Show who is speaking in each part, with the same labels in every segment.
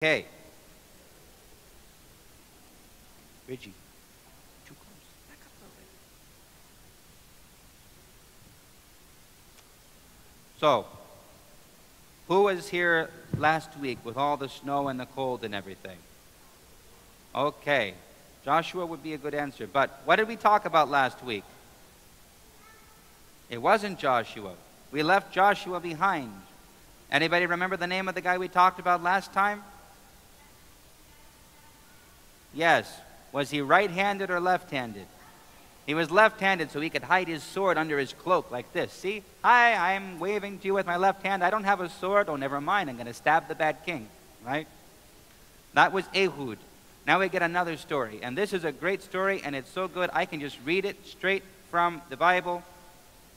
Speaker 1: Okay. Reggie, too close. Back up a little bit. So, who was here last week with all the snow and the cold and everything? Okay. Joshua would be a good answer. But what did we talk about last week? It wasn't Joshua. We left Joshua behind. Anybody remember the name of the guy we talked about last time? Yes. Was he right-handed or left-handed? He was left-handed, so he could hide his sword under his cloak like this. See? Hi, I'm waving to you with my left hand. I don't have a sword. Oh, never mind. I'm going to stab the bad king. Right? That was Ehud. Now we get another story. And this is a great story, and it's so good I can just read it straight from the Bible,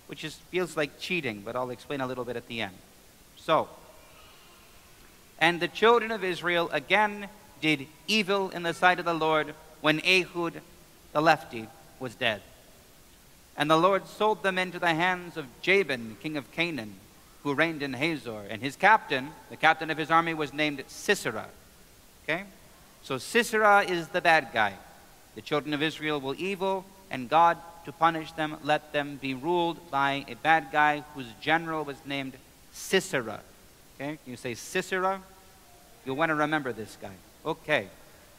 Speaker 1: which feels like cheating, but I'll explain a little bit at the end. So, and the children of Israel again did evil in the sight of the Lord when Ehud the lefty was dead. And the Lord sold them into the hands of Jabin, king of Canaan, who reigned in Hazor. And his captain, the captain of his army, was named Sisera. Okay? So Sisera is the bad guy. The children of Israel were evil, and God, to punish them, let them be ruled by a bad guy whose general was named Sisera. Okay? Can you say Sisera? You'll want to remember this guy. Okay.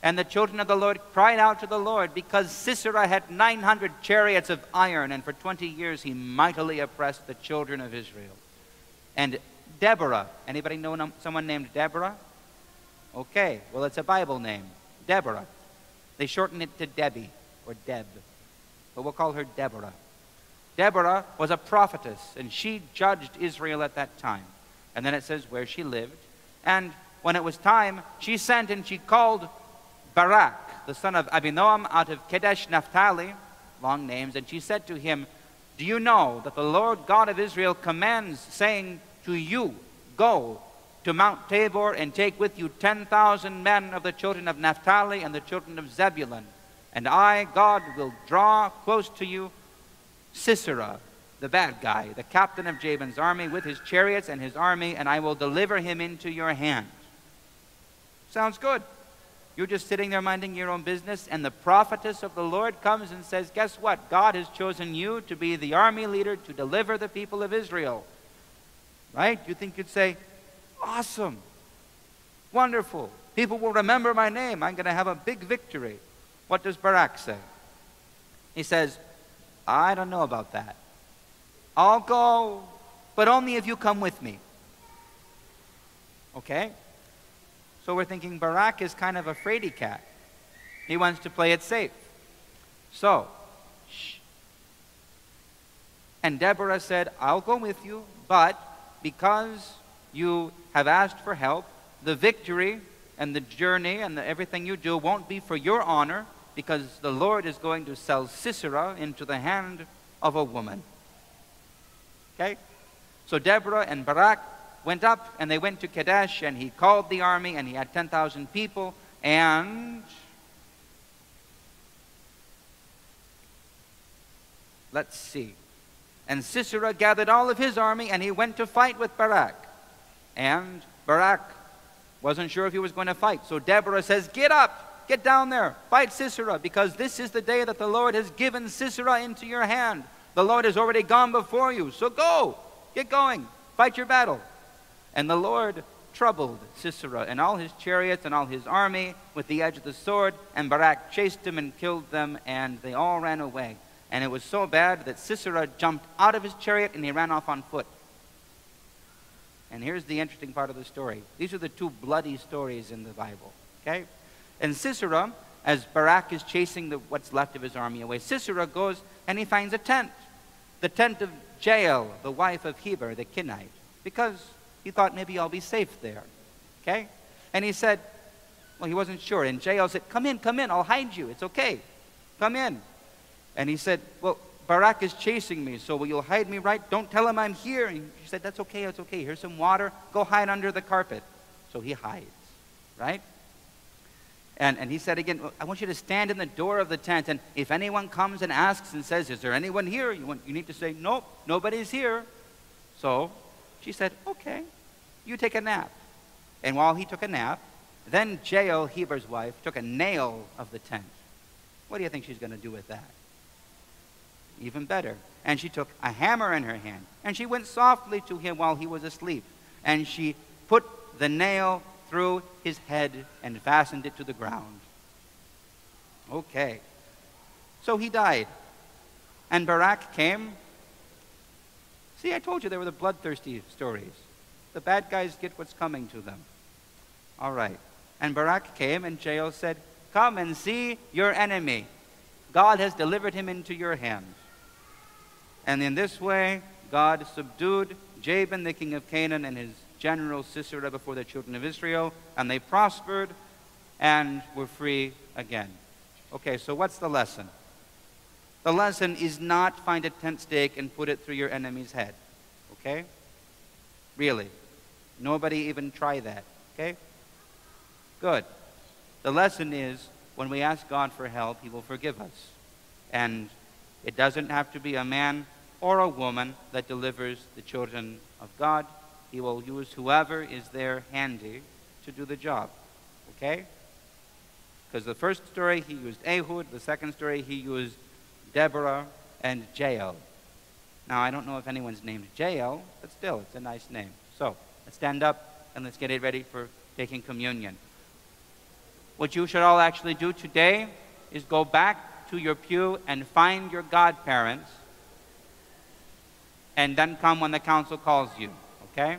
Speaker 1: And the children of the Lord cried out to the Lord because Sisera had 900 chariots of iron, and for 20 years he mightily oppressed the children of Israel. And Deborah, anybody know someone named Deborah? Okay, well, it's a Bible name, Deborah. They shorten it to Debbie or Deb, but we'll call her Deborah. Deborah was a prophetess, and she judged Israel at that time. And then it says where she lived. And when it was time, she sent and she called Barak, the son of Abinoam, out of Kadesh Naphtali, long names, and she said to him, "Do you know that the Lord God of Israel commands, saying to you, go to Mount Tabor and take with you 10,000 men of the children of Naphtali and the children of Zebulun, and I, God, will draw close to you Sisera, the bad guy, the captain of Jabin's army, with his chariots and his army, and I will deliver him into your hand." Sounds good. You're just sitting there minding your own business, and the prophetess of the Lord comes and says, guess what? God has chosen you to be the army leader to deliver the people of Israel. Right? You think you'd say, awesome, wonderful. People will remember my name. I'm going to have a big victory. What does Barak say? He says, I don't know about that. I'll go, but only if you come with me. Okay? So we're thinking Barak is kind of a fraidy cat. He wants to play it safe. So, shh. And Deborah said, I'll go with you, but because you have asked for help, the victory and the journey and everything you do won't be for your honor, because the Lord is going to sell Sisera into the hand of a woman. Okay? So Deborah and Barak went up, and they went to Kadesh, and he called the army, and he had 10,000 people, and let's see. And Sisera gathered all of his army, and he went to fight with Barak. And Barak wasn't sure if he was going to fight. So Deborah says, get up, get down there, fight Sisera, because this is the day that the Lord has given Sisera into your hand. The Lord has already gone before you, so go, get going, fight your battle. And the Lord troubled Sisera and all his chariots and all his army with the edge of the sword, and Barak chased him and killed them, and they all ran away. And it was so bad that Sisera jumped out of his chariot and he ran off on foot. And here's the interesting part of the story. These are the two bloody stories in the Bible. Okay? And Sisera, as Barak is chasing what's left of his army away, Sisera goes and he finds a tent. The tent of Jael, the wife of Heber, the Kenite, because he thought maybe I'll be safe there. Okay? And he said, well, he wasn't sure. And Jael said, come in, I'll hide you. It's okay. Come in. And he said, well, Barak is chasing me, so will you hide me, right? Don't tell him I'm here. And she said, that's okay, it's okay. Here's some water. Go hide under the carpet. So he hides, right? And he said again, I want you to stand in the door of the tent, and if anyone comes and asks and says, is there anyone here? You need to say, nope, nobody's here. So she said, okay, you take a nap. And while he took a nap, Then Jael, Heber's wife, took a nail of the tent. What do you think she's going to do with that? Even better. And she took a hammer in her hand, and she went softly to him while he was asleep, and she put the nail through his head and fastened it to the ground. Okay. So he died. And Barak came. See, I told you they were the bloodthirsty stories. The bad guys get what's coming to them. All right. And Barak came, and Jael said, "Come and see your enemy. God has delivered him into your hands." And in this way, God subdued Jabin, the king of Canaan, and his general Sisera before the children of Israel, and they prospered and were free again. Okay, so what's the lesson? The lesson is not find a tent stake and put it through your enemy's head. Okay? Really. Nobody even try that. Okay? Good. The lesson is when we ask God for help, He will forgive us. And it doesn't have to be a man or a woman that delivers the children of God. He will use whoever is there handy to do the job. Okay? Because the first story, He used Ehud. The second story, He used Deborah and Jael. Now, I don't know if anyone's named Jael, but still, it's a nice name. So, let's stand up and let's get it ready for taking communion. What you should all actually do today is go back to your pew and find your godparents, and then come when the council calls you, okay?